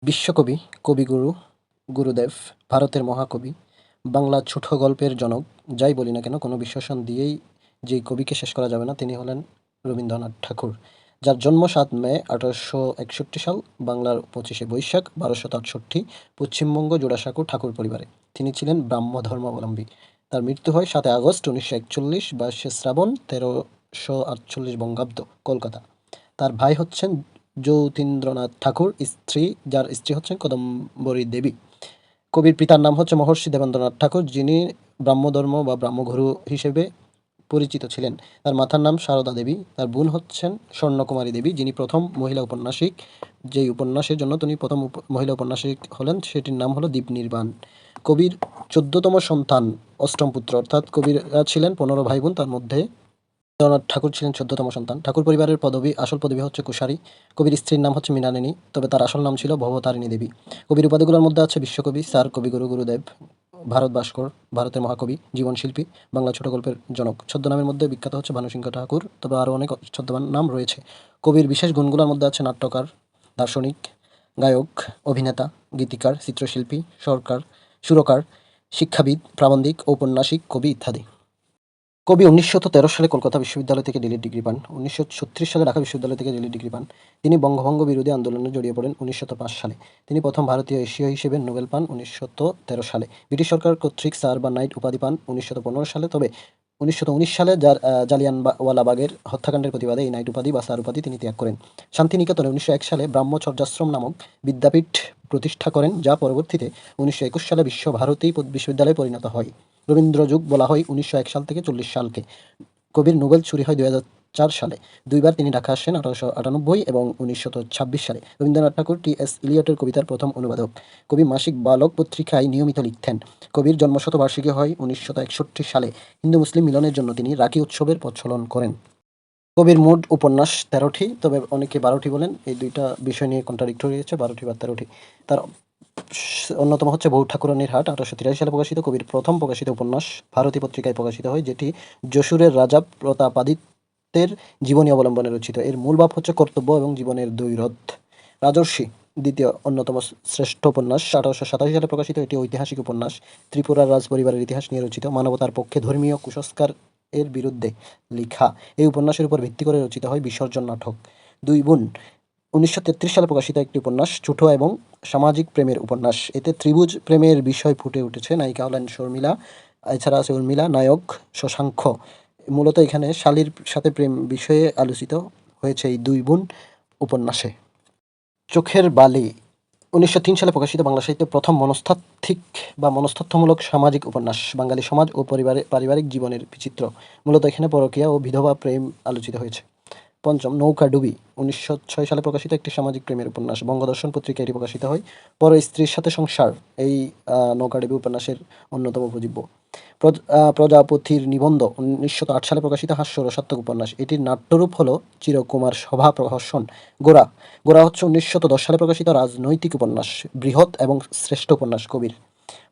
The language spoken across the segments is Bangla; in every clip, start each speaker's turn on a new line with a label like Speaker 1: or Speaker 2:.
Speaker 1: বিশ্বকবি, কবিগুরু, গুরুদেব, ভারতের মহাকবি, বাংলা ছোট গল্পের জনক, যাই বলি না কেন কোনো বিশ্লেষণ দিয়েই যেই কবিকে শেষ করা যাবে না তিনি হলেন রবীন্দ্রনাথ ঠাকুর, যার জন্ম ৭ মে ১৮৬১ সাল, বাংলার ২৫শে বৈশাখ ১২৬৮, পশ্চিমবঙ্গ জোড়াসাঁকো ঠাকুর পরিবারে। তিনি ছিলেন ব্রাহ্ম ধর্মাবলম্বী। তার মৃত্যু হয় ৭ আগস্ট ১৯৪১, ২২শে শ্রাবণ ১৩৪৮ বঙ্গাব্দ, কলকাতা। তার ভাই হচ্ছেন যতীন্দ্রনাথ ঠাকুর, যার স্ত্রী হচ্ছেন কদম্বরী দেবী। কবির পিতার নাম হচ্ছে মহর্ষি দেবেন্দ্রনাথ ঠাকুর, যিনি ব্রাহ্মধর্ম বা ব্রাহ্মগুরু হিসেবে পরিচিত ছিলেন। তার মাতার নাম সারদা দেবী। তার বোন হচ্ছেন স্বর্ণকুমারী দেবী, যিনি প্রথম মহিলা উপন্যাসিক। যেই উপন্যাসের জন্য তিনি প্রথম মহিলা উপন্যাসিক হলেন সেটির নাম হলো দীপনির্বাণ। কবির ১৪তম সন্তান, অষ্টম পুত্র, অর্থাৎ কবিরা ছিলেন ১৫ ভাই বোন, তার মধ্যে রবীন্দ্রনাথ ঠাকুর ছিলেন ১৪তম সন্তান। ঠাকুর পরিবারের আসল পদবী হচ্ছে কুশারী। কবির স্ত্রীর নাম হচ্ছে মৃণালিনী, তবে তার আসল নাম ছিল ভবতারিণী দেবী। কবির উপাধিগুলোর মধ্যে আছে বিশ্বকবি, স্যার, কবিগুরু, গুরুদেব, ভারত ভাস্কর, ভারতের মহাকবি, জীবনশিল্পী, বাংলা ছোট গল্পের জনক। ছদ্মনামের মধ্যে বিখ্যাত হচ্ছে ভানুসিংহ ঠাকুর, তবে আরও অনেক ছদ্মনাম রয়েছে। কবির বিশেষ গুণগুলোর মধ্যে আছে নাট্যকার, দার্শনিক, গায়ক, অভিনেতা, গীতিকার, চিত্রশিল্পী, সুরকার, শিক্ষাবিদ, প্রাবন্ধিক, ঔপন্যাসিক, কবি ইত্যাদি। কবি ১৯১৩ সালে কলকাতা বিশ্ববিদ্যালয় থেকে ডিলিট ডিগ্রি পান। ১৯৩৬ সালে ঢাকা বিশ্ববিদ্যালয় থেকে ডিলিট ডিগ্রি পান। তিনি বঙ্গভঙ্গ বিরোধী আন্দোলনে জড়িয়ে পড়েন ১৯০৫ সালে। তিনি প্রথম ভারতীয় এশীয় হিসেবে নোবেল পান ১৯১৩ সালে। ব্রিটিশ সরকার কর্তৃক স্যার বা নাইট উপাধি পান ১৯১৫ সালে, তবে ১৯১৯ সালে জালিয়ানওয়ালাবাগের হত্যাকাণ্ডের প্রতিবাদে এই নাইট উপাধি বা স্যার উপাধি তিনি ত্যাগ করেন। শান্তিনিকেতনে ১৯০১ সালে ব্রাহ্মচর্যাশ্রম নামক বিদ্যাপীঠ প্রতিষ্ঠা করেন, যা পরবর্তীতে ১৯২১ সালে বিশ্বভারতী বিশ্ববিদ্যালয়ে পরিণত হয়। রবীন্দ্র যুগ বলা হয় ১৯০১ সাল থেকে ৪০ সালকে। কবির নোবেল চুরি হয় ২০০৪ সালে। দুইবার তিনি ঢাকা আসেন ১৮৯৮ এবং ১৯২৬ সালে। রবীন্দ্রনাথ ঠাকুর টি.এস. ইলিয়টের কবিতার প্রথম অনুবাদক। কবি মাসিক বালক পত্রিকায় নিয়মিত লিখতেন। কবির জন্মশতবার্ষিকী হয় ১৯৬১ সালে। হিন্দু মুসলিম মিলনের জন্য তিনি রাখি উৎসবের প্রচলন করেন। কবির মোট উপন্যাস ১৩টি, তবে অনেকে ১২টি বলেন। এই দুইটা বিষয় নিয়ে কন্ট্রাডিক্টরি হচ্ছে, ১২টি বা ১৩টি। তার অন্যতম হচ্ছে বউ ঠাকুরানীর হাট, ১৮৮৩ সালে প্রকাশিত। কবির প্রথম প্রকাশিত উপন্যাস ভারতী পত্রিকায় প্রকাশিত হয়, যেটি যশোরের রাজা প্রতাপাদিত্যের জীবনী অবলম্বনে রচিত। এর মূল ভাব হচ্ছে কর্তব্য এবং জীবনের দ্বৈরথ। রাজর্ষি দ্বিতীয় অন্যতম শ্রেষ্ঠ উপন্যাস, ১৮৮৭ সালে প্রকাশিত। এটি ঐতিহাসিক উপন্যাস, ত্রিপুরার রাজ পরিবারের ইতিহাস নিয়ে রচিত, মানবতার পক্ষে ধর্মীয় কুসংস্কার এর বিরুদ্ধে লেখা। এই উপন্যাসের উপর ভিত্তি করে রচিত হয় বিসর্জন নাটক। দুই বোন ১৯৩৩ সালে প্রকাশিত একটি উপন্যাস, ছোট এবং সামাজিক প্রেমের উপন্যাস। এতে ত্রিভুজ প্রেমের বিষয় ফুটে উঠেছে। নায়িকা হলেন শর্মিলা, এছাড়া আছে উর্মিলা, নায়ক শশাঙ্ক। মূলত এখানে শালীর সাথে প্রেম বিষয়ে আলোচিত হয়েছে এই দুই বোন উপন্যাসে। চোখের বালি ১৯০৩ সালে প্রকাশিত বাংলা সাহিত্যের প্রথম মনস্তাত্ত্বিক বা মনস্তত্ত্বমূলক সামাজিক উপন্যাস। বাঙালি সমাজ ও পারিবারিক জীবনের বিচিত্র। মূলত এখানে পরকীয়া ও বিধবা প্রেম আলোচিত হয়েছে। পঞ্চম, নৌকাডুবি ১৯০৬ সালে প্রকাশিত একটি সামাজিক প্রেমের উপন্যাস। বঙ্গদর্শন পত্রিকায় এটি প্রকাশিত হয়। পর স্ত্রীর সাথে সংসার এই নৌকাডুবি উপন্যাসের অন্যতম উপজীব্য। প্রজাপতির নিবন্ধ ১৯০৮ সালে প্রকাশিত হাস্য রসাত্মক উপন্যাস। এটির নাট্যরূপ হল চিরকুমার সভা প্রহসন। গোরা গোরা হচ্ছে ১৯১০ সালে প্রকাশিত রাজনৈতিক উপন্যাস, বৃহৎ এবং শ্রেষ্ঠ উপন্যাস কবির।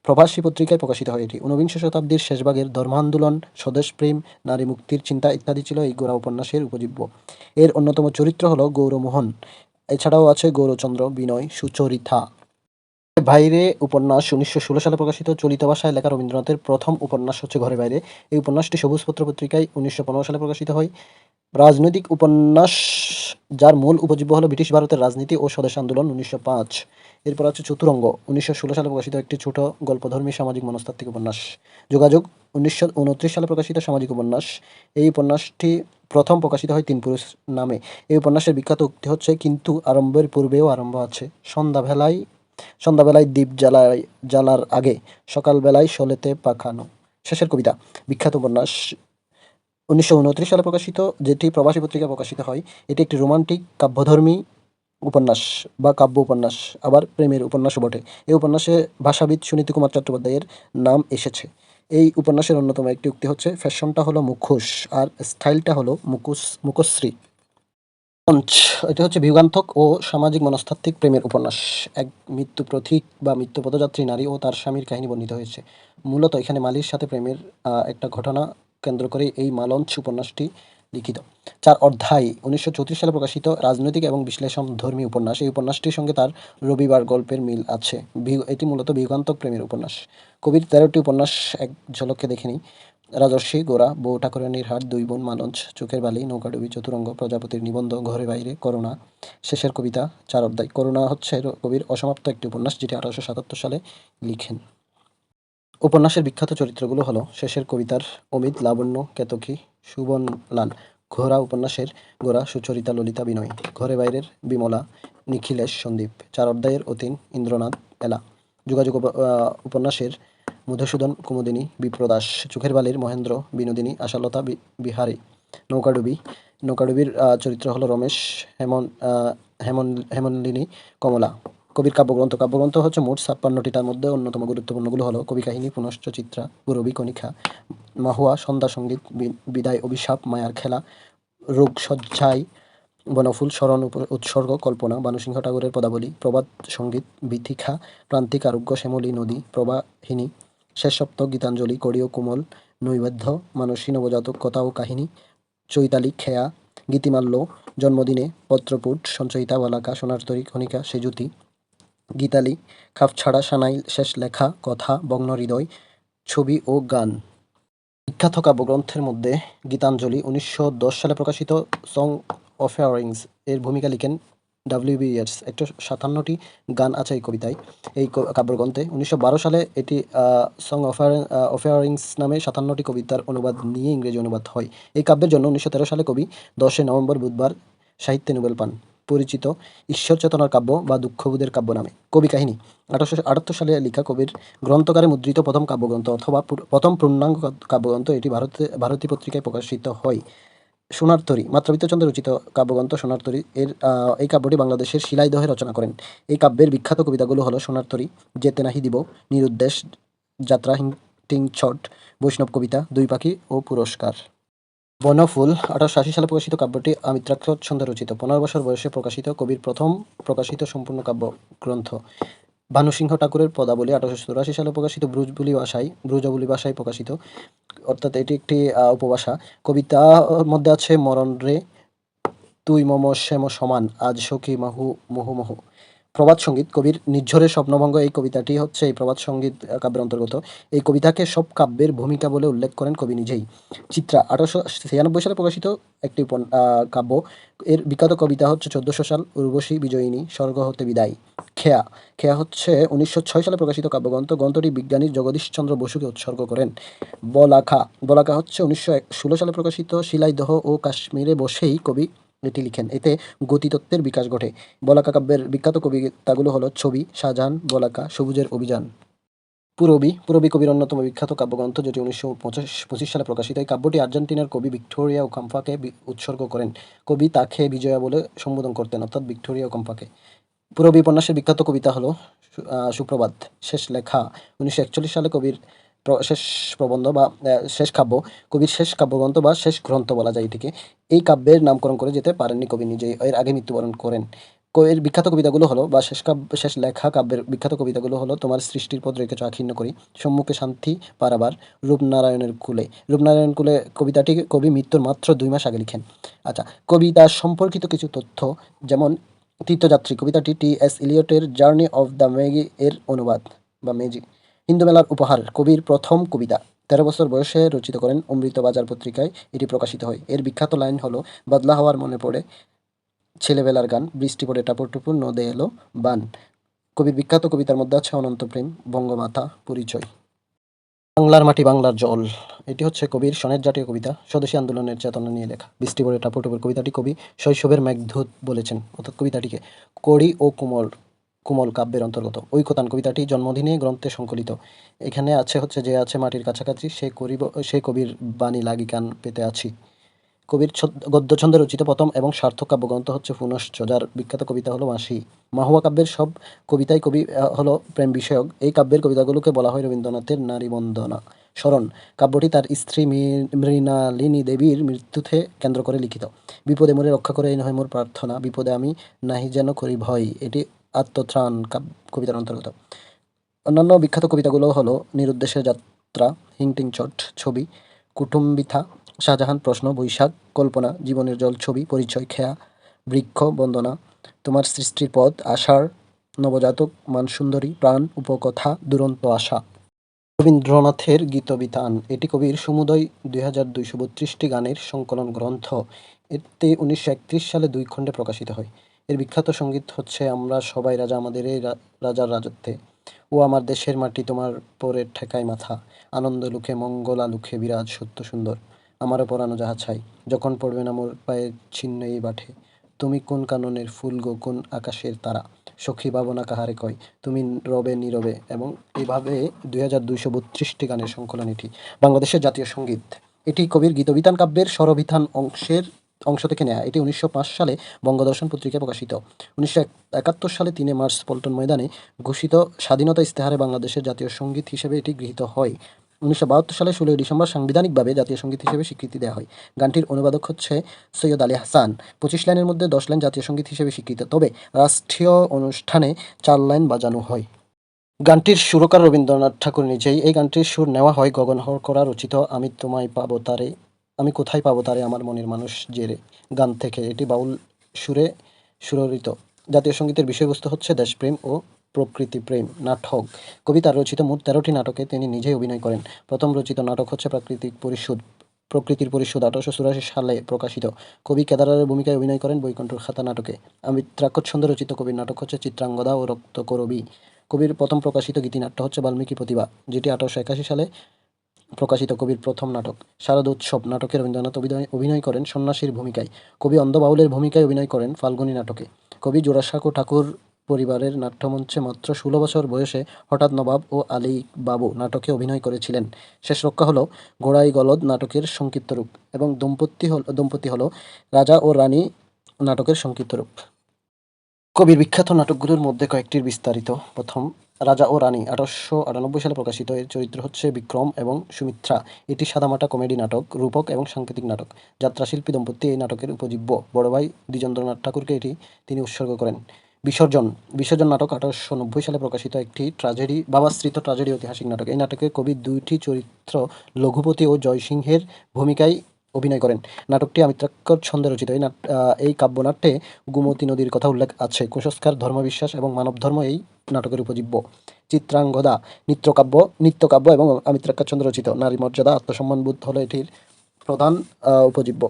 Speaker 1: প্রবাসী পত্রিকায় প্রকাশিত হয় এটি। ঊনবিংশ শতাব্দীর শেষভাগের ধর্মান্দোলন, স্বদেশপ্রেম, নারী মুক্তির চিন্তা ইত্যাদি ছিল এই গোরা উপন্যাসের উপজীব্য। এর অন্যতম চরিত্র হল গৌরমোহন। এছাড়াও আছে গৌরচন্দ্র, বিনয়, সুচরিতা। বাইরে উপন্যাস ১৯১৬ সালে প্রকাশিত। চলিত ভাষায় লেখা রবীন্দ্রনাথের প্রথম উপন্যাস হচ্ছে ঘরে বাইরে। এই উপন্যাসটি সবুজপত্র পত্রিকায় ১৯১৫ সালে প্রকাশিত হয়। রাজনৈতিক উপন্যাস, যার মূল উপজীব্য হলো ব্রিটিশ ভারতের রাজনীতি ও স্বদেশ আন্দোলন ১৯০৫। এরপর আছে চতুরঙ্গ ১৯১৬ সালে প্রকাশিত একটি ছোট গল্পধর্মী সামাজিক মনস্তাত্ত্বিক উপন্যাস। যোগাযোগ ১৯২৯ সালে প্রকাশিত সামাজিক উপন্যাস। এই উপন্যাসটি প্রথম প্রকাশিত হয় তিন পুরুষ নামে। এই উপন্যাসের বিখ্যাত উক্তি হচ্ছে, কিন্তু আরম্ভের পূর্বেও আরম্ভ আছে, সন্ধ্যাবেলায় দ্বীপ জ্বালার আগে, সকালবেলায় শোলেতে পাখানো। শেষের কবিতা বিখ্যাত উপন্যাস ১৯২৯ সালে প্রকাশিত, যেটি প্রবাসী পত্রিকায় প্রকাশিত হয়। এটি একটি রোমান্টিক কাব্যধর্মী উপন্যাস বা কাব্য উপন্যাস, আবার প্রেমের উপন্যাসও বটে। এই উপন্যাসে ভাষাবিদ সুনীতি কুমার চট্টোপাধ্যায়ের নাম এসেছে। এই উপন্যাসের অন্যতম একটি উক্তি হচ্ছে, ফ্যাশনটা হলো মুখোশ আর স্টাইলটা হলো মুখশ্রী। পঞ্চ, এটা হচ্ছে যুগান্তক ও সামাজিক মনস্তাত্ত্বিক প্রেমের উপন্যাস। এক মৃত্যু পথিক বা মৃত্যু পথযাত্রী নারী ও তার স্বামীর কাহিনী বর্ণিত হয়েছে। মূলত এখানে মালির সাথে প্রেমের একটা ঘটনা কেন্দ্র করে এই মালঞ্চ উপন্যাসটি লিখিত। 4 অধ্যায় 1934 সালে প্রকাশিত রাজনৈতিক এবং বিশ্লেষণধর্মী উপন্যাস। এই উপন্যাসটির সঙ্গে তার রবিবার গল্পের মিল আছে। এটি মূলত বিয়োগান্তক প্রেমের উপন্যাস। কবির 13টি উপন্যাস এক ঝলকে দেখে নিই। রাজর্ষি, গোরা, বউ ঠাকুরানীর হাট, দুই বোন, মালঞ্চ, চোখের বালি, নৌকাডুবি, চতুরঙ্গ, প্রজাপতির নিবন্ধ, ঘরে বাইরে, করুণা, শেষের কবিতা, 4 অধ্যায়। করুণা হচ্ছে কবির অসমাপ্ত একটি উপন্যাস যেটি 1877 সালে লিখেন। উপন্যাসের বিখ্যাত চরিত্রগুলো হলো শেষের কবিতার অমিত, লাবণ্য, কেতকী, সুবনলাল, ঘোড়া উপন্যাসের গোরা, সুচরিতা, ললিতা, বিনয়, ঘরে বাইরের বিমলা, নিখিলেশ, সন্দীপ, 4 অধ্যায়ের অতীন, ইন্দ্রনাথ, এলা, যোগাযোগ উপন্যাসের মধুসূদন, কুমুদিনী, বিপ্রদাস, চোখের বালির মহেন্দ্র, বিনোদিনী, আশালতা, বিহারী, নৌকাডুবি, নৌকাডুবির চরিত্র হলো রমেশ, হেমনলিনী, কমলা। কবির কাব্যগ্রন্থ কাব্যগ্রন্থ হচ্ছে মোট 56টি। তার মধ্যে অন্যতম গুরুত্বপূর্ণগুলো হলো কবি কাহিনী, পুনশ্চ, চিত্রা, পূরবী, কণিকা, মাহুয়া, সন্ধ্যা সঙ্গীত, বিদায়, অভিশাপ, মায়ার খেলা, রোগশয্যায়, বনফুল, স্মরণ, উৎসর্গ, কল্পনা, ভানুসিংহ ঠাকুরের পদাবলী, প্রবাদ সঙ্গীত, বীথিকা, ক্রান্তিক, আরোগ্য, শ্যামলী নদী, প্রবাহিনী, শেষ সপ্তক, গীতাঞ্জলি, কড়ি ও কোমল, নৈবেদ্য, মানসী, নবজাতক, কথা ও কাহিনী, চৈতালি, খেয়া, গীতিমাল্য, জন্মদিনে, পত্রপুট, সঞ্চয়িতা, বালাকা, সোনার তরী, খনিকা, সেজুতি, গীতালি, খাপছাড়া, সানাই, শেষ লেখা, কথা, ভগ্ন হৃদয়, ছবি ও গান। বিখ্যাত কাব্যগ্রন্থের মধ্যে গীতাঞ্জলি 1910 সালে প্রকাশিত সং অফারিংস এর ভূমিকা লিখেন ডব্লিউ.বি. ইয়েটস। 157টি গান আছে এই কবিতায়। এই কাব্যগ্রন্থে 1912 সালে এটি সং অফারিংস নামে 57টি কবিতার অনুবাদ নিয়ে ইংরেজি অনুবাদ হয়। এই কাব্যের জন্য 1913 সালে কবি 10 নভেম্বর বুধবার সাহিত্যে নোবেল পান, পরিচিত ঈশ্বর চেতনার কাব্য বা দুঃখবোধের কাব্য নামে। কবি কাহিনী 1878 সালে লেখা কবির গ্রন্থকারে মুদ্রিত প্রথম কাব্যগ্রন্থ অথবা প্রথম পূর্ণাঙ্গ কাব্যগ্রন্থ। এটি ভারতী পত্রিকায় প্রকাশিত হয়। সোনার তরী মাত্রাবৃত্ত চন্দ্র রচিত কাব্যগ্রন্থ সোনার তরী এই কাব্যটি বাংলাদেশের শিলাইদহে রচনা করেন। এই কাব্যের বিখ্যাত কবিতাগুলো হলো সোনার তরী, যেতে নাহি দিব, নিরুদ্দেশ, যাত্রা, হিংটিং ছট, বৈষ্ণব কবিতা, দুই পাখি ও পুরস্কার। বনফুল 1880 সালে প্রকাশিত কাব্যটি অমিত্রাক্ষ ছন্দে রচিত। 15 বছর বয়সে প্রকাশিত কবির প্রথম প্রকাশিত সম্পূর্ণ কাব্যগ্রন্থ। ভানুসিংহ ঠাকুরের পদাবলী 1884 সালে প্রকাশিত ব্রজবুলি ভাষায় প্রকাশিত, অর্থাৎ এটি একটি উপভাষা। কবিতার মধ্যে আছে মরণ রে, তুই মম শ্যাম সমান, আজ সখী মুহুর্মুহু। প্রভাত সঙ্গীত কবির নির্ঝরের স্বপ্নভঙ্গ এই কবিতাটি হচ্ছে এই প্রভাত সঙ্গীত কাব্যের অন্তর্গত। এই কবিতাকে সব কাব্যের ভূমিকা বলে উল্লেখ করেন কবি নিজেই। চিত্রা 1896 সালে প্রকাশিত একটি কাব্য। এর বিখ্যাত কবিতা হচ্ছে 1400 সাল, উর্বশী বিজয়িনী, স্বর্গ হতে বিদায়। খেয়া খেয়া হচ্ছে 1906 সালে প্রকাশিত কাব্যগ্রন্থ। গ্রন্থটি বিজ্ঞানী জগদীশচন্দ্র বসুকে উৎসর্গ করেন। বলাকা বলাকা হচ্ছে 1916 সালে প্রকাশিত। শিলাইদহ ও কাশ্মীরে বসেই কবি এটি লিখেন। এতে গতিতত্ত্বের বিকাশ ঘটে। বলাকা কাব্যের বিখ্যাত কবিতাগুলো হলো ছবি, শাহজাহান, বলাকা, সবুজের অভিযান। পূরবী কবির অন্যতম বিখ্যাত কাব্যগ্রন্থ, যেটি 1925 সালে প্রকাশিত। এই কাব্যটি আর্জেন্টিনার কবি ভিক্টোরিয়া ওকাম্পাকে উৎসর্গ করেন। কবি তাকে বিজয়া বলে সম্বোধন করতেন, অর্থাৎ ভিক্টোরিয়া ওকাম্পাকে। পূরবী উপন্যাসের বিখ্যাত কবিতা হলো সুপ্রভাত। শেষ লেখা 1941 সালে কবির শেষ প্রবন্ধ বা শেষ কাব্য, কবির শেষ কাব্যগ্রন্থ বা শেষ গ্রন্থ বলা যায় এটিকে। এই কাব্যের নামকরণ করে যেতে পারেননি কবি নিজেই, এর আগে মৃত্যুবরণ করেন। কবির বিখ্যাত কবিতাগুলো হলো বা শেষ লেখা কাব্যের বিখ্যাত কবিতাগুলো হলো তোমার সৃষ্টির পদ রেখেছ আক্ষিন্ন করি, সম্মুখে শান্তি পারাবার, রূপনারায়ণের কুলে। রূপনারায়ণ কুলে কবিতাটি কবি মৃত্যুর মাত্র 2 মাস আগে লিখেন। আচ্ছা, কবিতা সম্পর্কিত কিছু তথ্য, যেমন তীর্থযাত্রী কবিতাটি টি.এস. ইলিয়টের জার্নি অফ দ্য মেগি এর অনুবাদ বা মেজি। হিন্দু মেলার উপহার কবির প্রথম কবিতা। 13 বছর বয়সে রচিত করেন। অমৃত বাজার পত্রিকায় এটি প্রকাশিত হয়। এর বিখ্যাত লাইন হলো বদলা হওয়ার মনে পড়ে ছেলেবেলার গান, বৃষ্টি পড়ে টাপুর টুপুর, নদে এলো বান। কবির বিখ্যাত কবিতার মধ্যে আছে অনন্ত প্রেম, বঙ্গমাতা, পরিচয়। বাংলার মাটি বাংলার জল এটি হচ্ছে কবির সনের জাতীয় কবিতা, স্বদেশী আন্দোলনের চেতনা নিয়ে লেখা। বৃষ্টি পড়ে টাপুর টুপুর কবিতাটি কবি শৈশবের মেঘদূত বলেছেন, অর্থাৎ কবিতাটিকে। কড়ি ও কুমল কাব্যের অন্তর্গত। ঐকতান কবিতাটি জন্মদিনে গ্রন্থে সংকলিত। এখানে আছে হচ্ছে যে আছে মাটির কাছাকাছি সে কবির বাণী লাগি কান পেতে আছি। কবির গদ্যছন্দে রচিত প্রথম এবং সার্থক কাব্যগ্রন্থ হচ্ছে পুনশ্চ, যার বিখ্যাত কবিতা হলো মাসি। মাহুয়া কাব্যের সব কবিতাই কবি হলো প্রেম বিষয়ক। এই কাব্যের কবিতাগুলোকে বলা হয় রবীন্দ্রনাথের নারী বন্দনা। স্মরণ কাব্যটি তার স্ত্রী মৃণালিনী দেবীর মৃত্যুতে কেন্দ্র করে লিখিত। বিপদে মোরে রক্ষা করে এই নহে মোর প্রার্থনা, বিপদে আমি নাহি যেন করি ভয়, এটি আত্মত্রাণ কবিতার অন্তর্গত। অন্যান্য বিখ্যাত কবিতাগুলো হলো নিরুদ্দেশের যাত্রা, হিংটিং চট, ছবি, কুটুম্বিথা, শাহজাহান, প্রশ্ন, বৈশাখ, কল্পনা, জীবনের জলছবি, পরিচয়, খেয়া, বৃক্ষ, বন্দনা, তোমার সৃষ্টির পথ, আষাঢ়, নবজাতক, মানসুন্দরী, প্রাণ, উপকথা, দুরন্ত আশা। রবীন্দ্রনাথের গীতবিতান, এটি কবির সমুদয় 2232টি গানের সংকলন গ্রন্থ। এতে 1931 সালে 2 খণ্ডে প্রকাশিত হয়। এর বিখ্যাত সঙ্গীত হচ্ছে আমরা সবাই রাজা আমাদের এই রাজার রাজত্বে, ও আমার দেশের মাটি তোমার পরে ঠেকায় মাথা, আনন্দ লুকে মঙ্গলা লুকে বিরাজ সত্য সুন্দর, আমারও পরানো যাহা চাই, যখন পড়বে না মোর পায়ের ছিন্ন এই বাঠে, তুমি কোন কাননের ফুল গো কোন আকাশের তারা, সখী ভাবনা কাহারে কয়, তুমি রবে নীরবে, এবং এইভাবে 2232টি গানের সংকলন এটি। বাংলাদেশের জাতীয় সঙ্গীত, এটি কবির গীতবিতান কাব্যের স্বরবিতান অংশ থেকে নেয়া। এটি 1905 সালে বঙ্গদর্শন পত্রিকায় প্রকাশিত। 1971 সালে 3 মার্চ পল্টন ময়দানে ঘোষিত স্বাধীনতা ইস্তেহারে বাংলাদেশের জাতীয় সঙ্গীত হিসেবে এটি গৃহীত হয়। 1972 সালে 16 ডিসেম্বর সাংবিধানিকভাবে জাতীয় সঙ্গীত হিসেবে স্বীকৃতি দেওয়া হয়। গানটির অনুবাদক হচ্ছে সৈয়দ আলী হাসান। 25 লাইনের মধ্যে 10 লাইন জাতীয় সঙ্গীত হিসেবে স্বীকৃত, তবে রাষ্ট্রীয় অনুষ্ঠানে 4 লাইন বাজানো হয়। গানটির সুরকার রবীন্দ্রনাথ ঠাকুর নিজেই। এই গানটির সুর নেওয়া হয় গগন হরকরা রচিত আমি কোথায় পাবো তারে আমার মনের মানুষ যে রে গান থেকে। এটি বাউল সুরে সুররিত। জাতীয় সঙ্গীতের বিষয়বস্তু হচ্ছে দেশপ্রেম ও প্রকৃতিপ্রেম। নাটক, কবি তার রচিত মোট 13টি নাটকে তিনি নিজেই অভিনয় করেন। প্রথম রচিত নাটক হচ্ছে প্রকৃতির পরিশোধ 1884 সালে প্রকাশিত। কবি কেদারের ভূমিকায় অভিনয় করেন বৈকুণ্ঠর খাতা নাটকে। অমিত্রাক্ষর ছন্দে রচিত কবির নাটক হচ্ছে চিত্রাঙ্গদা ও রক্তকরবী। কবির প্রথম প্রকাশিত গীতিনাট্য হচ্ছে বাল্মীকি প্রতিভা, যেটি 1881 সালে প্রকাশিত কবির প্রথম নাটক। শারদোৎসব নাটকে রবীন্দ্রনাথ অভিনয় করেন সন্ন্যাসীর ভূমিকায়। কবি অন্ধ বাউলের ভূমিকায় অভিনয় করেন ফাল্গুনী নাটকে। কবি জোড়াসাঁকো ঠাকুর পরিবারের নাট্যমঞ্চে মাত্র 16 বছর বয়সে হঠাৎ নবাব ও আলী বাবু নাটকে অভিনয় করেছিলেন। শেষ রক্ষা হলো গোড়াই গলদ নাটকের সংক্ষিপ্ত রূপ, এবং দম্পতি হলো রাজা ও রানী নাটকের সংক্ষিপ্ত রূপ। কবির বিখ্যাত নাটকগুলোর মধ্যে কয়েকটির বিস্তারিত। প্রথম, রাজা ও রানী 1898 সালে প্রকাশিত। এর চরিত্র হচ্ছে বিক্রম এবং সুমিত্রা। এটি সাদামাটা কমেডি নাটক, রূপক এবং সাংকেতিক নাটক। যাত্রাশিল্পী দম্পতি এই নাটকের উপজীব্য। বড় ভাই দ্বিজেন্দ্রনাথ ঠাকুরকে এটি তিনি উৎসর্গ করেন। বিসর্জন নাটক 1890 সালে প্রকাশিত একটি বাবাশ্রিত ট্র্যাজেডি ঐতিহাসিক নাটক। এই নাটকে কবি 2টি চরিত্র লঘুপতি ও জয়সিংহের ভূমিকায় অভিনয় করেন। নাটকটি অমিত্রাক্ষর ছন্দে রচিত। এই কাব্যনাট্যে গোমতী নদীর কথা উল্লেখ আছে। কুসংস্কার, ধর্মবিশ্বাস এবং মানবধর্ম এই নাটকের উপজীব্য। চিত্রাঙ্গদা নৃত্যকাব্য এবং অমিত্রাক্ষর ছন্দে রচিত। নারী মর্যাদা, আত্মসম্মানবোধ হলো এটির প্রধান উপজীব্য।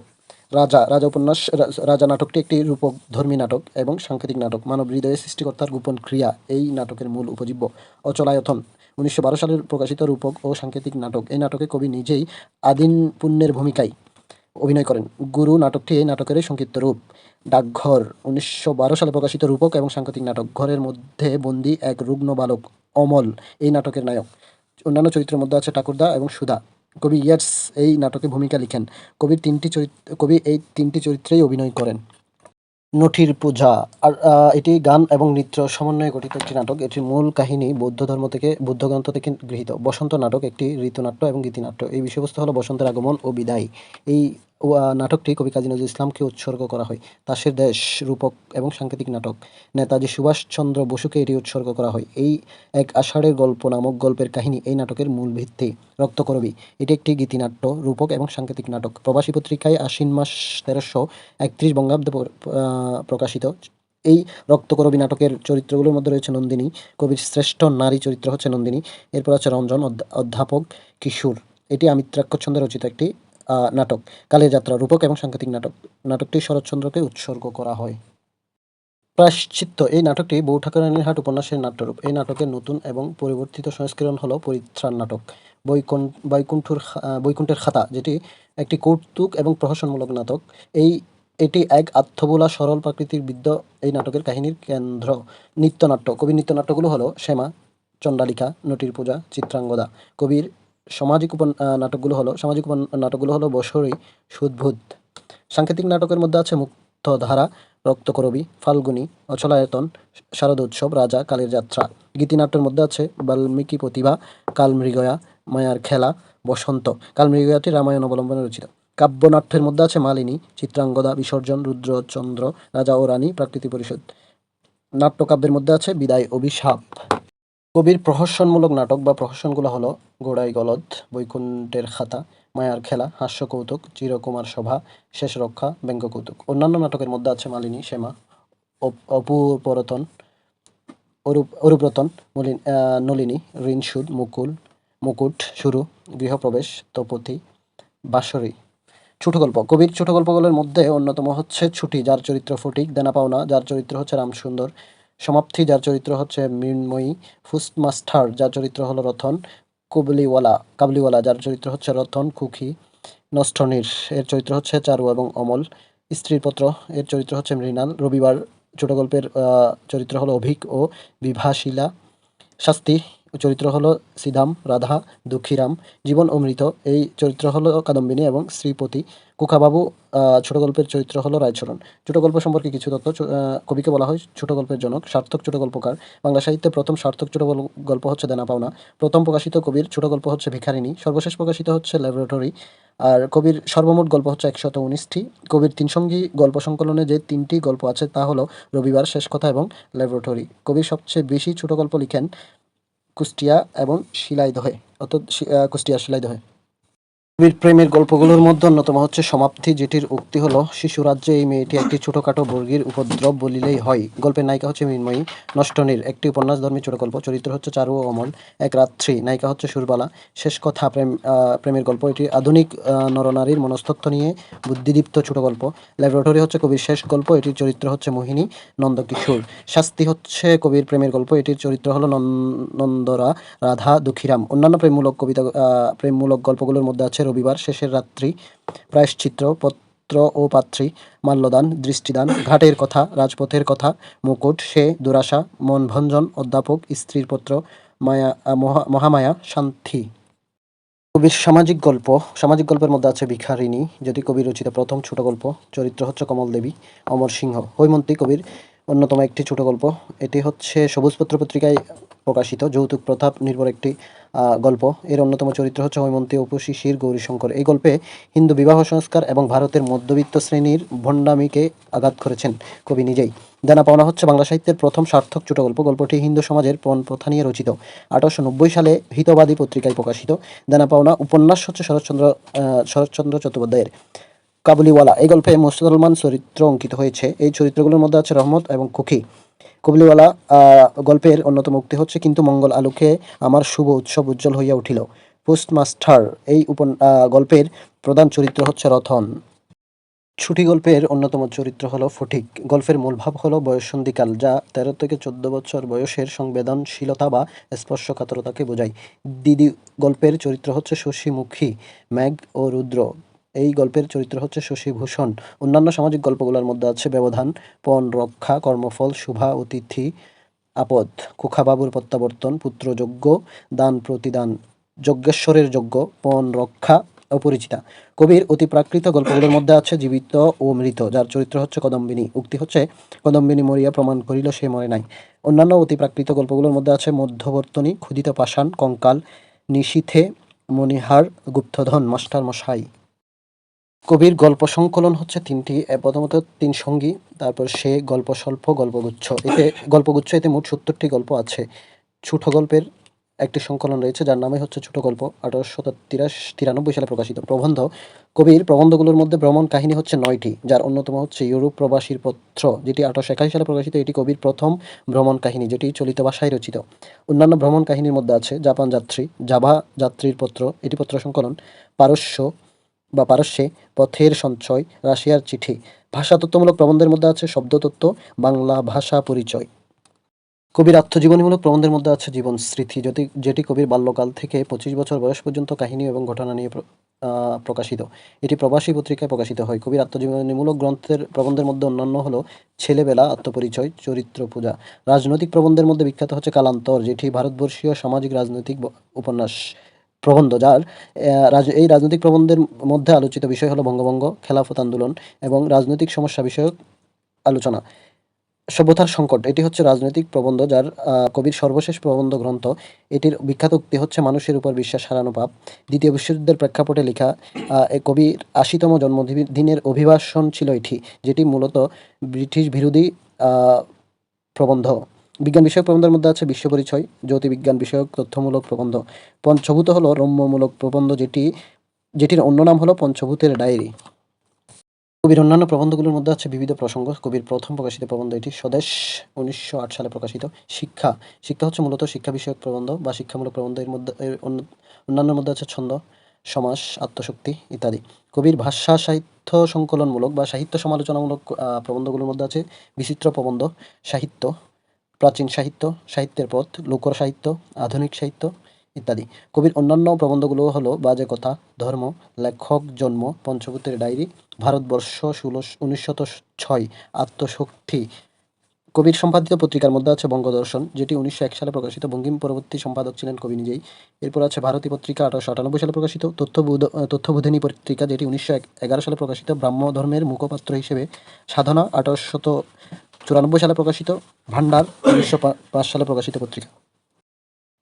Speaker 1: রাজা নাটকটি একটি রূপকধর্মী নাটক এবং সাংকেতিক নাটক। মানব হৃদয়ে সৃষ্টিকর্তার গোপন ক্রিয়া এই নাটকের মূল উপজীব্য। অচলায়তন 1912 সালের প্রকাশিত রূপক ও সাংকেতিক নাটক। এই নাটকে কবি নিজেই আদিন পুণ্যের ভূমিকায় অভিনয় করেন। গুরু নাটকটি এই নাটকেরই সংক্ষিপ্ত রূপ। ডাকঘর 1912 সালে প্রকাশিত রূপক এবং সাংকেতিক নাটক। ঘরের মধ্যে বন্দী এক রুগ্ন বালক অমল এই নাটকের নায়ক। অন্যান্য চরিত্রের মধ্যে আছে ঠাকুরদা এবং সুধা। কবি ইয়াটস এই নাটকে ভূমিকা লিখেন। কবি এই 3টি চরিত্রেই অভিনয় করেন। নঠির পূজা এটি গান এবং নৃত্য সমন্বয়ে গঠিত একটি নাটক। এটির মূল কাহিনী বৌদ্ধ গ্রন্থ থেকে গৃহীত। বসন্ত নাটক একটি ঋতুনাট্য এবং গীতিনাট্য। এই বিষয়বস্তু হলো বসন্তের আগমন ও বিদায়। এই নাটকটি কবি কাজী নজরুল ইসলামকে উৎসর্গ করা হয়। তাসের দেশ রূপক এবং সাংকেতিক নাটক। নেতাজি সুভাষচন্দ্র বসুকে এটি উৎসর্গ করা হয়। এই এক আষাঢ়ের গল্প নামক গল্পের কাহিনী এই নাটকের মূল ভিত্তি। রক্তকরবী এটি একটি গীতিনাট্য, রূপক এবং সাংকেতিক নাটক। প্রবাসী পত্রিকায় আশ্বিন মাস 1331 বঙ্গাব্দে প্রকাশিত। এই রক্তকরবী নাটকের চরিত্রগুলোর মধ্যে রয়েছে নন্দিনী। কবির শ্রেষ্ঠ নারী চরিত্র হচ্ছে নন্দিনী। এরপর আছে রঞ্জন, অধ্যাপক, কিশোর। এটি অমিত্রাক্ষর ছন্দে রচিত একটি নাটক। কালের যাত্রা রূপক এবং সাংকেতিক নাটক। নাটকটি শরৎচন্দ্রকে উৎসর্গ করা হয়। প্রায়শ্চিত্ত এই নাটকটি বউ ঠাকুরানীর হাট উপন্যাসের নাট্যরূপ। এই নাটকের নতুন এবং পরিবর্তিত সংস্করণ হলো পরিত্রাণ নাটক। বৈকুণ্ঠের খাতা, যেটি একটি কৌতুক এবং প্রহসনমূলক নাটক। এটি এক আত্মবোলা সরল প্রাকৃতিক বিদ্য এই নাটকের কাহিনীর কেন্দ্র। নৃত্যনাট্য, কবির নৃত্যনাট্যগুলো হলো শ্যামা, চণ্ডালিকা, নটির পূজা, চিত্রাঙ্গদা। কবির সামাজিক নাটকগুলো হলো বসরি, সুদভুত। সাংকেতিক নাটকের মধ্যে আছে মুক্তধারা, রক্তকরবী, ফাল্গুনী, অচলায়তন, শারদোৎসব, রাজা, কালের যাত্রা। গীতিনাট্যের মধ্যে আছে বাল্মীকি প্রতিভা, কালমৃগয়া, মায়ার খেলা, বসন্ত। কালমৃগয়াটি রামায়ণ অবলম্বনে রচিত। কাব্যনাট্যের মধ্যে আছে মালিনী, চিত্রাঙ্গদা, বিসর্জন, রুদ্রচন্দ্র, রাজা ও রানী, প্রাকৃতিক পরিষদ। নাট্যকাব্যের মধ্যে আছে বিদায়, অভিশাপ। কবির প্রহসনমূলক নাটক বা প্রহসনগুলো হলো গোড়াই গলদ, বৈকুণ্ঠের খাতা, মায়ার খেলা, হাস্য কৌতুক, চিরকুমার সভা, শেষ রক্ষা, ব্যঙ্গ কৌতুক। অন্যান্য নাটকের মধ্যে আছে মালিনী, শ্যামা, অপুপরতন, অরুব্রতন, নলিনী, ঋণসুদ, মুকুট, শুরু, গৃহপ্রবেশ, তপতি, বাঁশরী। ছোট গল্প, কবির ছোট গল্পগুলোর মধ্যে অন্যতম হচ্ছে ছুটি, যার চরিত্র ফটিক, দেনা পাওনা, যার চরিত্র হচ্ছে রামসুন্দর, সমাপ্তি, যার চরিত্র হচ্ছে মৃন্ময়ী, ফুস্টমাস্টার, যার চরিত্র হলো রতন, কাবুলিওয়ালা, যার চরিত্র হচ্ছে রতন, খুকি, নষ্টনীড়, এর চরিত্র হচ্ছে চারু এবং অমল, স্ত্রীর পত্র, এর চরিত্র হচ্ছে মৃণাল, রবিবার ছোট গল্পের চরিত্র হলো অভিক ও বিভাশীলা, শাস্তি চরিত্র হলো শ্রীধাম, রাধা, দুঃখীরাম, জীবন ও মৃত, এই চরিত্র হলো কাদম্বিনী এবং শ্রীপতি, কুকাবাবু ছোট গল্পের চরিত্র হলো রায়চরণ। ছোট গল্প সম্পর্কে কিছু তথ্য, কবিকে বলা হয় ছোট গল্পের জনক, সার্থক ছোট গল্পকার। বাংলা সাহিত্যে প্রথম সার্থক ছোট গল্প হচ্ছে দেনা পাওনা। প্রথম প্রকাশিত কবির ছোট গল্প হচ্ছে ভিখারিণী। সর্বশেষ প্রকাশিত হচ্ছে ল্যাবরেটরি। আর কবির সর্বমোট গল্প হচ্ছে ১১৯টি। কবির তিন সঙ্গী গল্প সংকলনে যে তিনটি গল্প আছে তা হলো রবিবার, শেষ কথা এবং ল্যাবরেটরি। কবির সবচেয়ে বেশি ছোট গল্প লিখেন কুষ্টিয়া এবং শিলাইদহে, অর্থাৎ কুষ্টিয়ার শিলাইদহে। কবির প্রেমের গল্পগুলোর মধ্যে অন্যতম হচ্ছে সমাপ্তি, যেটির উক্তি হলো শিশুরাজ্যে এই মেয়েটি একটি ছোটখাটো বর্গীর উপদ্রব বলিলেই হয়। গল্পের নায়িকা হচ্ছে মৃন্ময়ী। নষ্টনীড় একটি উপন্যাসধর্মী ছোট গল্প, চরিত্র হচ্ছে চারু ও অমল। এক রাত্রি, নায়িকা হচ্ছে সুরবালা। শেষ কথা প্রেমের গল্প, এটি আধুনিক নরনারীর মনস্তত্ত্ব নিয়ে বুদ্ধিদীপ্ত ছোট গল্প। ল্যাবরেটরি হচ্ছে কবির শেষ গল্প, এটির চরিত্র হচ্ছে মোহিনী, নন্দকিশোর। শাস্তি হচ্ছে কবির প্রেমের গল্প, এটির চরিত্র হলো নন্দরা, রাধা, দুঃখীরাম। অন্যান্য প্রেমমূলক গল্পগুলোর মধ্যে আছে রবিবার, শেষের রাত্রি, প্রায়শ্চিত্ত, পত্র ও পাত্রী, মাল্যদান, দৃষ্টিদান, ঘাটের কথা, রাজপথের কথা, মুকুট, সে, দুরাশা, মনভঞ্জন, অধ্যাপক, স্ত্রীর পত্র, মহামায়া, শান্তি। কবির সামাজিক গল্পের মধ্যে আছে ভিখারিণী, যেটি কবির রচিত প্রথম ছোট গল্প, চরিত্র হচ্ছে কমল দেবী, অমর সিংহ। হৈমন্তী কবির অন্যতম একটি ছোট গল্প, এটি হচ্ছে সবুজপত্র পত্রিকায় প্রকাশিত যৌতুক প্রথা নির্ভর একটি গল্প। এর অন্যতম চরিত্র হচ্ছে হৈমন্তী, অপু, শিশির, গৌরীশঙ্কর। এই গল্পে হিন্দু বিবাহ সংস্কার এবং ভারতের মধ্যবিত্ত শ্রেণীর ভণ্ডামিকে আঘাত করেছেন কবি নিজেই। দেনা পাওনা হচ্ছে বাংলা সাহিত্যের প্রথম সার্থক ছোট গল্প। গল্পটি হিন্দু সমাজের পণ প্রথা নিয়ে রচিত। ১৮৯০ সালে হিতবাদী পত্রিকায় প্রকাশিত। দেনা পাওনা উপন্যাস হচ্ছে শরৎচন্দ্র চট্টোপাধ্যায়ের। কাবুলিওয়ালা, এই গল্পে মুসলমান চরিত্র অঙ্কিত হয়েছে। এই চরিত্রগুলোর মধ্যে আছে রহমত এবং খুকি। কাবুলিওয়ালা গল্পের অন্যতম উক্তি হচ্ছে কিন্তু মঙ্গল আলোকে আমার শুভ উৎসব উজ্জ্বল হইয়া উঠিল। পোস্টমাস্টার, এই গল্পের প্রধান চরিত্র হচ্ছে রতন। ছুটি গল্পের অন্যতম চরিত্র হলো ফটিক। গল্পের মূল ভাব হলো বয়ঃসন্ধিকাল, যা ১৩ থেকে ১৪ বছর বয়সের সংবেদনশীলতা বা স্পর্শকাতরতাকে বোঝায়। দিদি গল্পের চরিত্র হচ্ছে শশীমুখী, মেঘ ও রুদ্র। এই গল্পের চরিত্র হচ্ছে শশীভূষণ। অন্যান্য সামাজিক গল্পগুলোর মধ্যে আছে ব্যবধান, পণ রক্ষা, কর্মফল, শুভা অতিথি, আপদ, খোকাবাবুর প্রত্যাবর্তন, পুত্রযজ্ঞ, দান প্রতিদান, যজ্ঞেশ্বরের যজ্ঞ, পণ রক্ষা, অপরিচিতা। কবির অতিপ্রাকৃত গল্পগুলোর মধ্যে আছে জীবিত ও মৃত, যার চরিত্র হচ্ছে কদম্বিনী। উক্তি হচ্ছে কদম্বিনী মরিয়া প্রমাণ করিল সে মরে নাই। অন্যান্য অতিপ্রাকৃত গল্পগুলোর মধ্যে আছে মধ্যবর্তনী, ক্ষুধিত পাষাণ, কঙ্কাল, নিশীথে, মণিহার, গুপ্তধন, মাস্টার মশাই। কবির গল্প সংকলন হচ্ছে তিনটি, প্রথমত তিন সঙ্গী, তারপর সে, গল্প স্বল্প, এতে মোট ৭০টি গল্প আছে। ছোট গল্পের একটি সংকলন রয়েছে যার নামে হচ্ছে ছোট গল্প, ১৮৯৩ সালে প্রকাশিত। প্রবন্ধ, কবির প্রবন্ধগুলোর মধ্যে ভ্রমণ কাহিনী হচ্ছে ৯টি, যার অন্যতম হচ্ছে ইউরোপ প্রবাসীর পত্র, যেটি ১৮৮১ সালে প্রকাশিত। এটি কবির প্রথম ভ্রমণ কাহিনী, যেটি চলিত ভাষায় রচিত। অন্যান্য ভ্রমণ কাহিনীর মধ্যে আছে জাপান যাত্রী, জাভা যাত্রীর পত্র, এটি পত্র সংকলন, পারস্যে, পথের সঞ্চয়, রাশিয়ার চিঠি। ভাষাতত্ত্বমূলক প্রবন্ধের মধ্যে আছে শব্দতত্ত্ব, বাংলা ভাষা পরিচয়। কবির আত্মজীবনীমূলক প্রবন্ধের মধ্যে আছে জীবন স্মৃতি, যেটি কবির বাল্যকাল থেকে ২৫ বছর বয়স পর্যন্ত কাহিনী এবং ঘটনা নিয়ে প্রকাশিত। এটি প্রবাসী পত্রিকায় প্রকাশিত হয়। কবির আত্মজীবনীমূলক প্রবন্ধের মধ্যে অন্যান্য হলো ছেলেবেলা, আত্মপরিচয়, চরিত্র পূজা। রাজনৈতিক প্রবন্ধের মধ্যে বিখ্যাত হচ্ছে কালান্তর, যেটি ভারতবর্ষীয় সামাজিক রাজনৈতিক উপন্যাস প্রবন্ধ, এই রাজনৈতিক প্রবন্ধের মধ্যে আলোচিত বিষয় হলো বঙ্গভঙ্গ, খেলাফত আন্দোলন এবং রাজনৈতিক সমস্যা বিষয়ক আলোচনা। সভ্যতার সংকট, এটি হচ্ছে রাজনৈতিক প্রবন্ধ, যার কবির সর্বশেষ প্রবন্ধ গ্রন্থ। এটির বিখ্যাত উক্তি হচ্ছে মানুষের উপর বিশ্বাস হারানো পাপ। দ্বিতীয় বিশ্বযুদ্ধের প্রেক্ষাপটে লেখা কবির ৮০তম জন্মদিনের অভিভাষণ ছিল এটি, যেটি মূলত ব্রিটিশ বিরোধী প্রবন্ধ। বিজ্ঞান বিষয়ক প্রবন্ধের মধ্যে আছে বিশ্ব পরিচয়, জ্যোতির্বিজ্ঞান বিষয়ক তথ্যমূলক প্রবন্ধ। পঞ্চভূত হলো রম্যমূলক প্রবন্ধ, যেটির অন্য নাম হলো পঞ্চভূতের ডায়েরি। কবির অন্যান্য প্রবন্ধগুলোর মধ্যে আছে বিবিধ প্রসঙ্গ। কবির প্রথম প্রকাশিত প্রবন্ধ এটি, স্বদেশ 1908 সালে প্রকাশিত। শিক্ষা শিক্ষা হচ্ছে মূলত শিক্ষা বিষয়ক প্রবন্ধ বা শিক্ষামূলক প্রবন্ধ। এর মধ্যে অন্যান্যের মধ্যে আছে ছন্দ, সমাস, আত্মশক্তি ইত্যাদি। কবির ভাষা সাহিত্য সংকলনমূলক বা সাহিত্য সমালোচনামূলক প্রবন্ধগুলোর মধ্যে আছে বিচিত্র প্রবন্ধ, সাহিত্য, প্রাচীন সাহিত্য, সাহিত্যের পথ, লোক সাহিত্য, আধুনিক সাহিত্য ইত্যাদি। কবির অন্যান্য প্রবন্ধগুলো হলো বাজে কথা, ধর্ম, লেখক জন্ম, পঞ্চভূতের ডায়েরি, ভারতবর্ষ 1906, আত্মশক্তি। কবির সম্পাদিত পত্রিকার মধ্যে আছে বঙ্গদর্শন, যেটি 1901 সালে প্রকাশিত। বঙ্কিম পরবর্তী সম্পাদক ছিলেন কবি নিজেই। এরপর আছে ভারতী পত্রিকা, 1898 সালে প্রকাশিত। তথ্যবোধিনী পত্রিকা, যেটি 1911 সালে প্রকাশিত। ব্রাহ্ম ধর্মের মুখপাত্র হিসেবে সাধনা, 1894 সালে প্রকাশিত। ভান্ডার, 1905 সালে প্রকাশিত পত্রিকা।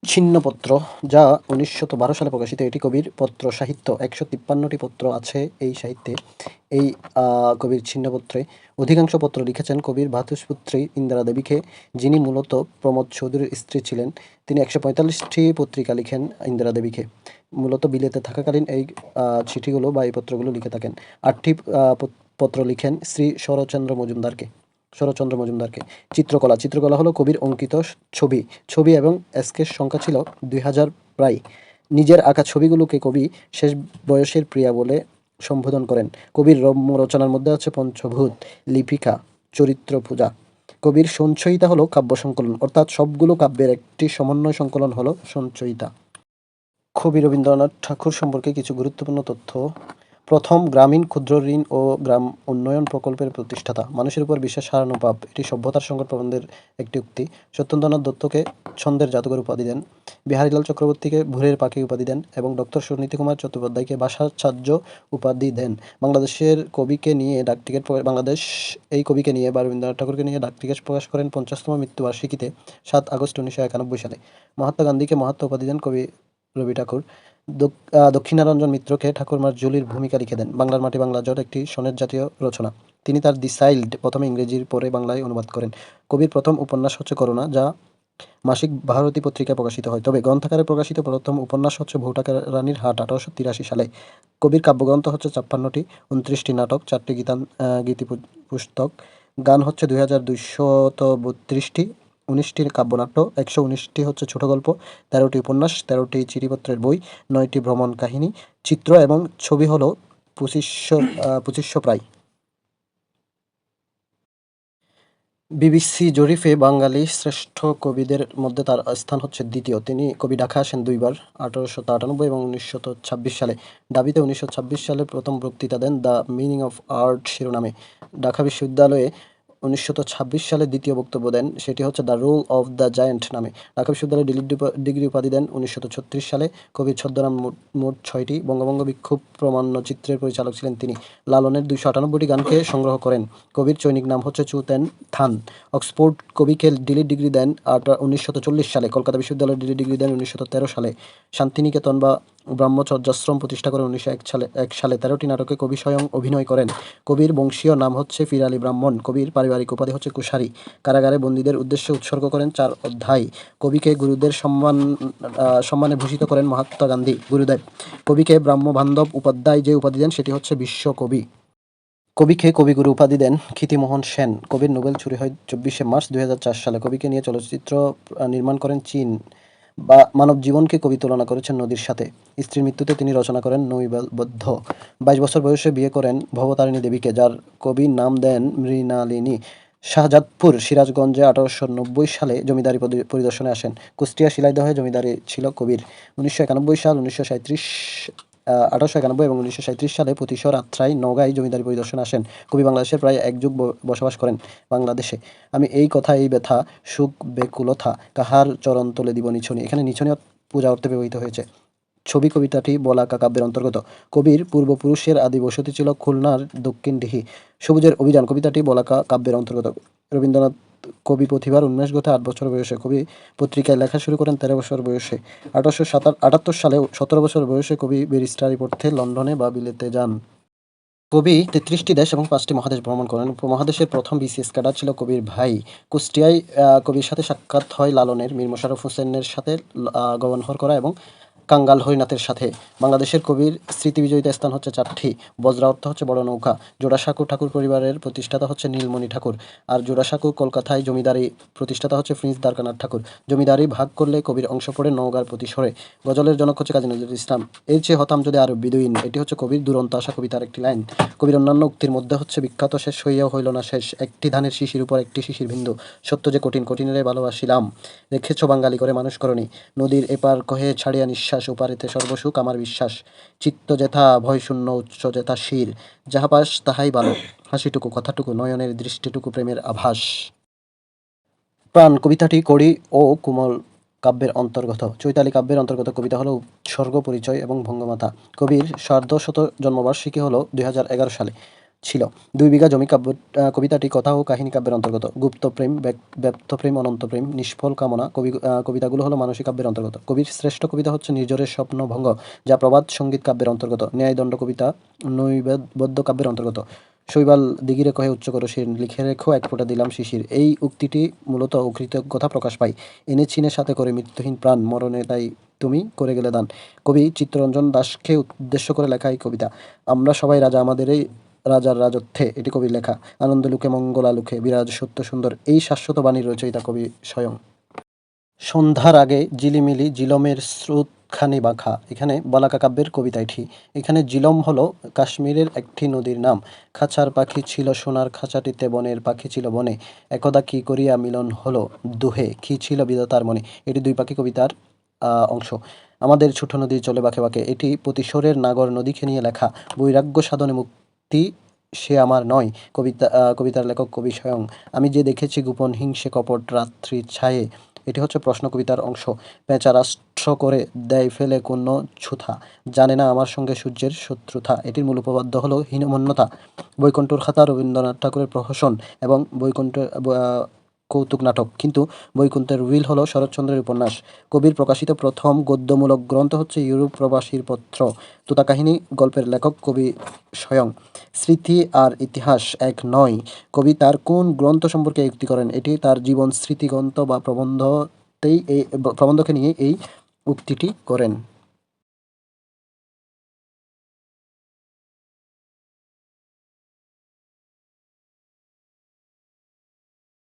Speaker 1: ছিন্নপত্র, যা 1912 সালে প্রকাশিত। এটি কবির পত্র সাহিত্য। 153টি পত্র আছে এই সাহিত্যে। এই কবির ছিন্নপত্রে অধিকাংশ পত্র লিখেছেন কবির ভ্রাতুষ্পুত্রী ইন্দিরা দেবীকে, যিনি মূলত প্রমোদ চৌধুরীর স্ত্রী ছিলেন। তিনি 145টি পত্রিকা লিখেন ইন্দিরা দেবীকে। মূলত বিলেতে থাকাকালীন এই চিঠিগুলো বা এই পত্রগুলো লিখে থাকেন। 8টি পত্র লিখেন শরৎচন্দ্র মজুমদারকে। চিত্রকলা হলো কবির অঙ্কিত ছবি এবং স্কেচ সংখ্যা ছিল 2000 প্রায়। নিজের আঁকা ছবিগুলোকে কবি শেষ বয়সের প্রিয়া বলে সম্বোধন করেন। কবির রম্য রচনার মধ্যে আছে পঞ্চভূত, লিপিকা, চরিত্র পূজা। কবির সঞ্চয়িতা হলো কাব্য সংকলন, অর্থাৎ সবগুলো কাব্যের একটি সমন্বয় সংকলন হলো সঞ্চয়িতা। কবি রবীন্দ্রনাথ ঠাকুর সম্পর্কে কিছু গুরুত্বপূর্ণ তথ্য। প্রথম গ্রামীণ ক্ষুদ্র ঋণ ও গ্রাম উন্নয়ন প্রকল্পের প্রতিষ্ঠাতা। মানুষের উপর বিশ্বাস হারানো পাপ, এটি সভ্যতার সংকট প্রবন্ধের একটি উক্তি। সত্যেন্দ্রনাথ দত্তকে ছন্দের জাদুঘর উপাধি দেন। বিহারীলাল চক্রবর্তীকে ভোরের পাখি উপাধি দেন এবং ডক্টর সুনীতি কুমার চট্টোপাধ্যায়কে ভাষাচার্য উপাধি দেন। বাংলাদেশের কবিকে নিয়ে বাংলাদেশ এই কবিকে নিয়ে বা রবীন্দ্রনাথ ঠাকুরকে নিয়ে ডাকটিকিট প্রকাশ করেন 50তম মৃত্যুবার্ষিকীতে 7 আগস্ট 1991 সালে। মহাত্মা গান্ধীকে মহাত্মা উপাধি দেন কবি রবি ঠাকুর। দক্ষিণারঞ্জন মিত্রকে ঠাকুরমার ঝুলির ভূমিকা লিখে দেন। বাংলার মাটি বাংলা জট একটি সনেট জাতীয় রচনা। তিনি তার দি চাইল্ড প্রথমে ইংরেজির পরে বাংলায় অনুবাদ করেন। কবির প্রথম উপন্যাস হচ্ছে করুণা, যা মাসিক ভারতী পত্রিকায় প্রকাশিত হয়। তবে গ্রন্থাকারে প্রকাশিত প্রথম উপন্যাস হচ্ছে ভৌটাকা রানীর হাট, 1883 সালে। কবির কাব্যগ্রন্থ হচ্ছে 56টি, 29টি নাটক, 4টি গীতি পুস্তক, গান হচ্ছে 2232টি, 19টি কাব্যনাট্য, 119টি হচ্ছে ছোট গল্প, 13টি উপন্যাস, 13টি চিঠিপত্রের বই, 9টি ভ্রমণ কাহিনী, চিত্র এবং ছবি হলো 2500 প্রায়। বিবিসি জরিপে বাঙালি শ্রেষ্ঠ কবিদের মধ্যে তার স্থান হচ্ছে দ্বিতীয়। কবি ঢাকা আসেন দুইবার, 1898 এবং 1926 সালে। দাবিতে 1926 সালে প্রথম বক্তৃতা দেন দ্য মিনিং অফ আর্ট শিরোনামে। ঢাকা বিশ্ববিদ্যালয়ে 1926 সালে দ্বিতীয় বক্তব্য দেন, সেটি হচ্ছে the role of the giant নামে। ঢাকা বিশ্ববিদ্যালয়ে ডিগ্রি উপাধি দেন 1936 সালে। কবির ছদ্মনাম মোট 6টি। বঙ্গভঙ্গ বিক্ষোভ প্রামাণ্যচিত্রের পরিচালক ছিলেন তিনি। লালনের 298টি গানকে সংগ্রহ করেন। কবির চৈনিক নাম হচ্ছে চু তেন থান। অক্সফোর্ড কবিকে ডিগ্রি দেন 1940 সালে। কলকাতা বিশ্ববিদ্যালয়ে ডিগ্রি দেন 1913 সালে। শান্তিনিকেতন বা ব্রহ্মচর্যাশ্রম প্রতিষ্ঠা করেন 1901 সালে। 13টি নাটকে কবি স্বয়ং অভিনয় করেন। কবির বংশীয় নাম হচ্ছে ফির আলী ব্রাহ্মণ। কবির পারিবারিক উপাধি হচ্ছে কুশারী। কারাগারে বন্দীদের উদ্দেশ্যে উৎসর্গ করেন 4 অধ্যায়। কবিকে গুরুদের সম্মানে ভূষিত করেন মহাত্মা গান্ধী। গুরুদেব কবিকে ব্রাহ্মবান্ধব উপাধ্যায় যে উপাধি দেন সেটি হচ্ছে বিশ্বকবি। কবিকে কবিগুরু উপাধি দেন ক্ষিতিমোহন সেন। কবির নোবেল চুরি হয় 24শে মার্চ 2004 সালে। কবিকে নিয়ে চলচ্চিত্র নির্মাণ করেন চীন। বা মানব জীবনকে কবি তুলনা করেছেন নদীর সাথে। স্ত্রীর মৃত্যুতে তিনি রচনা করেন নৈবেদ্য। 22 বছর বয়সে বিয়ে করেন ভবতারিণী দেবীকে, যার কবি নাম দেন মৃণালিনী। শাহজাদপুর, সিরাজগঞ্জে 1890 সালে জমিদারি পরিদর্শনে আসেন। কুষ্টিয়া শিলাইদহে জমিদারি ছিল কবির। 1991 সাল, 1891 এবং 1937 সালে প্রতিশোর আত্রাই নওগাঁয় জমিদারি পরিদর্শনে আসেন। কবি বাংলাদেশে প্রায় এক যুগ বসবাস করেন। বাংলাদেশে আমি এই কথা এই ব্যথা সুখ বেকুলথা কাহার চরণ তলে দিব নিছনি। এখানে নিছনি পূজা অর্থে ব্যবহৃত হয়েছে। ছবি কবিতাটি বলাকা কাব্যের অন্তর্গত। কবির পূর্বপুরুষের আদি বসতি ছিল খুলনার দক্ষিণডিহি। সবুজের অভিযান কবিতাটি বলাকা কাব্যের অন্তর্গত। রবীন্দ্রনাথ কবি প্রতিভার উন্মেষ ঘটে 8 বছর বয়সে। কবি পত্রিকায় লেখা শুরু করেন 13 বছর বয়সে। 1878 সালে 17 বছর বয়সে কবি ব্যারিস্টারি পড়তে লন্ডনে বা বিলেতে যান। কবি ৩৩টি দেশ এবং ৫টি মহাদেশ ভ্রমণ করেন। উপমহাদেশের প্রথম বিসিএস ক্যাডার ছিল কবির ভাই। কুষ্টিয়ায় কবির সাথে সাক্ষাৎ হয় লালনের, মীর মশাররফ হোসেনের সাথে গওহর করা এবং কাঙ্গাল হরিনাথের সাথে। বাংলাদেশের কবির স্মৃতিবিজড়িত স্থান হচ্ছে ৪টি। বজরা অর্থ হচ্ছে বড় নৌকা। জোড়াসাঁকো ঠাকুর পরিবারের প্রতিষ্ঠাতা হচ্ছে নীলমণি ঠাকুর। আর জোড়াসাঁকো কলকাতায় জমিদারি প্রতিষ্ঠাতা হচ্ছে প্রিন্স দ্বারকানাথ ঠাকুর। জমিদারি ভাগ করলে কবির অংশ পড়ে নওগাঁর প্রতিসরে। গজলের জনক হচ্ছে কাজী নজরুল ইসলাম। এর চেয়ে হতাম যদি আরো বিদুইন, এটি হচ্ছে কবির দুরন্ত আশা কবিতার একটি লাইন। কবির অন্যান্য উক্তির মধ্যে হচ্ছে বিখ্যাত শেষ হইয়াও হইল না শেষ, একটি ধানের শিশির উপর একটি শিশির বিন্দু, সত্য যে কঠিন কঠিনেরে ভালোবাসিলাম, রেখেছ বাঙালি করে মানুষ করনি, নদীর এপার কহে ছাড়িয়া নিঃশ্বাস, ওপারেতে সর্বসুখ আমার বিশ্বাস, চিত্ত যেথা ভয়শূন্য উচ্চ যেথা শির, যাহা পাস তাহাই ভালো, হাসিটুকু কথাটুকু নয়নের দৃষ্টিটুকু প্রেমের আভাস। প্রাণ কবিতাটি কড়ি ও কুমল কাব্যের অন্তর্গত। চৈতালি কাব্যের অন্তর্গত কবিতা হলো উৎসর্গ, পরিচয় এবং ভঙ্গমাতা। কবির সার্ধশত জন্মবার্ষিকী হলো ২০১১ সালে ছিল। ২ বিঘা জমি কবিতাটি কথা ও কাহিনী কাব্যের অন্তর্গত। গুপ্ত প্রেম, ব্যর্থ প্রেম, অনন্ত প্রেম, নিষ্ফল কামনা কবিতাগুলো হলো মানসিক কাব্যের অন্তর্গত। কবির শ্রেষ্ঠ কবিতা হচ্ছে নির্ঝরের স্বপ্নভঙ্গ, যা প্রবাদ সঙ্গীত কাব্যের অন্তর্গত। ন্যায়দণ্ড কবিতা নৈবেদ্য কাব্যের অন্তর্গত। শৈবাল দিগিরে কহে উচ্চ করো শির, লিখে রেখো এক ফোঁটা দিলাম শিশির। এই উক্তিটি মূলত অকৃতজ্ঞতা প্রকাশ পায়। এনে ছিনে সাথে করে মৃত্যুহীন প্রাণ, মরণে তাই তুমি করে গেলে দান। কবি চিত্তরঞ্জন দাশকে উদ্দেশ্য করে লেখা এই কবিতা। আমরা সবাই রাজা আমাদের এই রাজার রাজত্বে, এটি কবির লেখা। আনন্দ লুকে মঙ্গলা লুকে বিরাজ সত্য সুন্দর, এই শাশ্বত বাণীর রচয়িতা কবি স্বয়ং। সন্ধ্যার আগে ঝিলিমিলি জিলমের স্রোতখানি বাঁকা, এখানে বলাকা কাব্যের কবিতা এটি। এখানে জিলম হলো কাশ্মীরের একটি নদীর নাম। খাঁচার পাখি ছিল সোনার খাঁচাটিতে, বনের পাখি ছিল বনে, একদা কি করিয়া মিলন হলো দুহে, কি ছিল বিধাতার মনে। এটি দুই পাখি কবিতার অংশ। আমাদের ছোট নদী চলে বাঁকে বাঁকে, এটি প্রতিশোরের নাগর নদীকে নিয়ে লেখা। বৈরাগ্য সাধনে মুক্তি সে আমার নয়, কবিতার লেখক কবি স্বয়ং। আমি যে দেখেছি গোপন হিংসে কপট রাত্রির ছায়ে, এটি হচ্ছে প্রশ্ন কবিতার অংশ। পেঁচা রাষ্ট্র করে দেয় ফেলে কোন ছুথা, জানে না আমার সঙ্গে সূর্যের শত্রুতা। এটির মূল উপপাদ্য হলো হীনমন্যতা। বৈকুণ্ঠর খাতা রবীন্দ্রনাথ ঠাকুরের প্রহসন এবং বৈকুণ্ঠ কৌতুক নাটক, কিন্তু বৈকুণ্ঠের উইল হলো শরৎচন্দ্রের উপন্যাস। কবির প্রকাশিত প্রথম গদ্যমূলক গ্রন্থ হচ্ছে ইউরোপ প্রবাসীর পত্র। তোতা কাহিনী গল্পের লেখক কবি স্বয়ং। স্মৃতি আর ইতিহাস এক নয়, কবি তার কোন গ্রন্থ সম্পর্কে উক্তি করেন, এটি তার জীবন স্মৃতিগ্রন্থ বা প্রবন্ধকে নিয়ে এই উক্তিটি করেন।